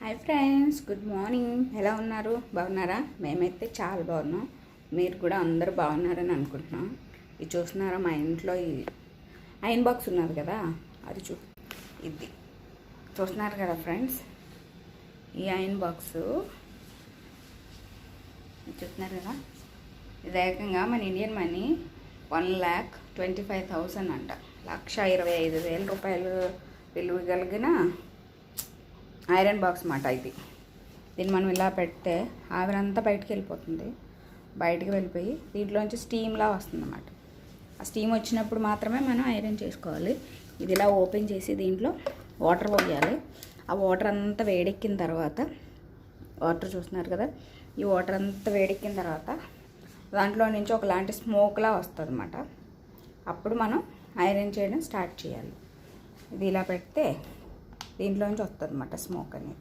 Hi friends, good morning. ఎలా ఉన్నారు? బాగున్నారా? మేమైతే చాలా బాగున్నాం. మీరు కూడా అందరూ బాగున్నారని అనుకుంటున్నాం. ఇది చూస్తున్నారా, మా ఇంట్లో ఈ ఐరన్ బాక్స్ ఉన్నది కదా, అది ఇది చూస్తున్నారు కదా ఫ్రెండ్స్. ఈ ఐరన్ బాక్స్ చూస్తున్నారు కదా, ఇది ఏకంగా మన ఇండియన్ మనీ 1,25,000 అంట. 1,25,000 రూపాయలు విలువ కలిగిన ఐరన్ బాక్స్ మాట ఇది. దీన్ని మనం ఇలా పెడితే ఆవిరంతా బయటికి వెళ్ళిపోతుంది. బయటికి వెళ్ళిపోయి దీంట్లోంచి స్టీమ్లా వస్తుంది అన్నమాట. ఆ స్టీమ్ వచ్చినప్పుడు మాత్రమే మనం ఐరన్ చేసుకోవాలి. ఇది ఇలా ఓపెన్ చేసి దీంట్లో వాటర్ పోయాలి. ఆ వాటర్ అంతా వేడెక్కిన తర్వాత, వాటర్ చూస్తున్నారు కదా, ఈ వాటర్ అంతా వేడెక్కిన తర్వాత దాంట్లో నుంచి ఒకలాంటి స్మోక్లా వస్తుంది అన్నమాట. అప్పుడు మనం ఐరన్ చేయడం స్టార్ట్ చేయాలి. ఇది ఇలా పెడితే దీంట్లోంచి వస్తుంది అన్నమాట స్మోక్ అనేది.